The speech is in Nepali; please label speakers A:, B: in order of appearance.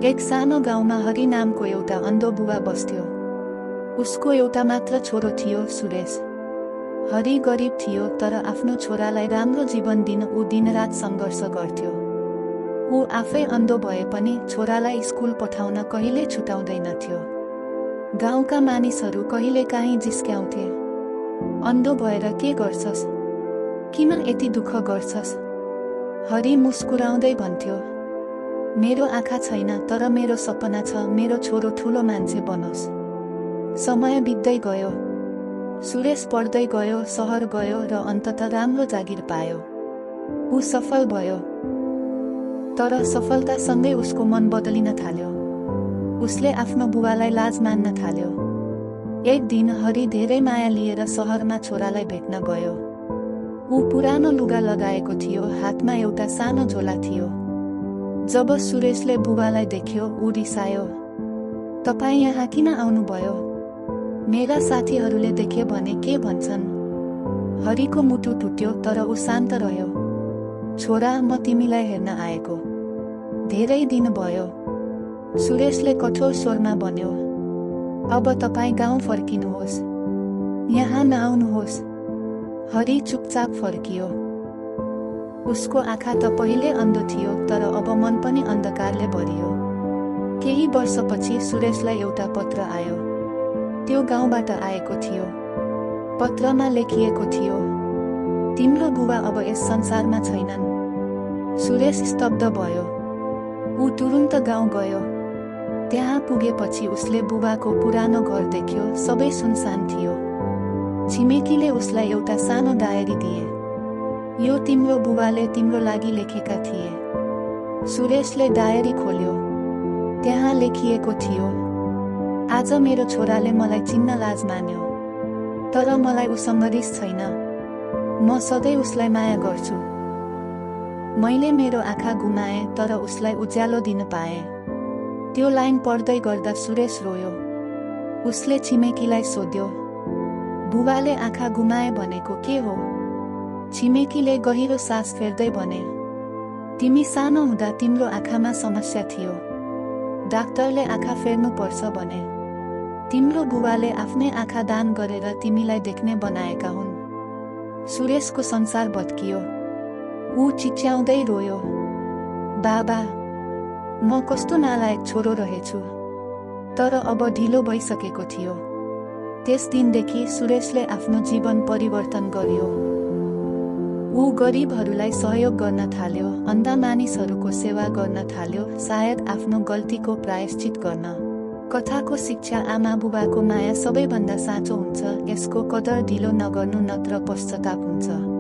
A: एक सानो गाउँमा हरि नामको एउटा अन्धो बुबा बस्थ्यो। उसको एउटा मात्र छोरो थियो, सुरेश। हरि गरिब थियो, तर आफ्नो छोरालाई राम्रो जीवन दिन ऊ दिनरात सङ्घर्ष गर्थ्यो। ऊ आफै अन्धो भए पनि छोरालाई स्कुल पठाउन कहिले छुटाउँदैनथ्यो। गाउँका मानिसहरू कहिलेकाहीँ जिस्क्याउँथे, अन्धो भएर के गर्छस्, किन यति दुःख गर्छस्? हरि मुस्कुराउँदै भन्थ्यो, मेरो आँखा छैन, तर मेरो सपना छ, मेरो छोरो ठुलो मान्छे बनोस्। समय बित्दै गयो। सुरेश पढ्दै गयो, सहर गयो र अन्ततः राम्रो जागिर पायो। ऊ सफल भयो। तर सफलतासँगै उसको मन बदलिन थाल्यो। उसले आफ्नो बुबालाई लाज मान्न थाल्यो। एक दिन हरि धेरै माया लिएर सहरमा छोरालाई भेट्न गयो। ऊ पुरानो लुगा लगाएको थियो, हातमा एउटा सानो झोला थियो। जब सुरेशले बुबालाई देख्यो, ऊ रिसायो, तपाईँ यहाँ किन आउनुभयो? मेरा साथीहरूले देखे भने के भन्छन्? हरिको मुटु टुट्यो, तर ऊ शान्त रह्यो। छोरा, म तिमीलाई हेर्न आएको। धेरै दिन भयो। सुरेशले कठोर स्वरमा भन्यो, अब तपाईँ गाउँ फर्किनुहोस्, यहाँ नआउनुहोस्। हरि चुपचाप फर्कियो। उसको आँखा त पहिले अन्धो थियो, तर अब मन पनि अन्धकारले भरियो। केही वर्षपछि सुरेशलाई एउटा पत्र आयो। त्यो गाउँबाट आएको थियो। पत्रमा लेखिएको थियो, तिम्रो बुबा अब यस संसारमा छैनन्। सुरेश स्तब्ध भयो। ऊ तुरुन्त गाउँ गयो। त्यहाँ पुगेपछि उसले बुबाको पुरानो घर देख्यो। सबै सुनसान थियो। छिमेकीले उसलाई एउटा सानो डायरी दिए। यो तिम्रो बुबाले तिम्रो लागि लेखेका थिए। सुरेशले डायरी खोल्यो। त्यहाँ लेखिएको थियो, आज मेरो छोराले मलाई चिन्न लाज मान्यो, तर मलाई उसँग रिस छैन। म सधैँ उसलाई माया गर्छु। मैले मेरो आँखा गुमाएँ, तर उसलाई उज्यालो दिन पाएँ। त्यो लाइन पढ्दै गर्दा सुरेश रोयो। उसले छिमेकीलाई सोध्यो, बुबाले आँखा गुमाए भनेको के हो? छिमेकीले गहिरो सास फेर्दै भने, तिमी सानो हुँदा तिम्रो आँखामा समस्या थियो। डाक्टरले आँखा फेर्नुपर्छ भने। तिम्रो बुबाले आफ्नै आँखा दान गरेर तिमीलाई देख्ने बनाएका हुन्। सुरेशको संसार भत्कियो। ऊ चिच्याउँदै रोयो, बाबा, म कस्तो नालायक छोरो रहेछु। तर अब ढिलो भइसकेको थियो। त्यस दिनदेखि सुरेशले आफ्नो जीवन परिवर्तन गर्यो। ऊ गरिबहरूलाई सहयोग गर्न थाल्यो, अन्धा मानिसहरूको सेवा गर्न थाल्यो, सायद आफ्नो गल्तीको प्रायश्चित गर्न। कथाको शिक्षा, आमा बुबाको माया सबैभन्दा साँचो हुन्छ। यसको कदर ढिलो नगर्नु, नत्र पश्चाताप हुन्छ।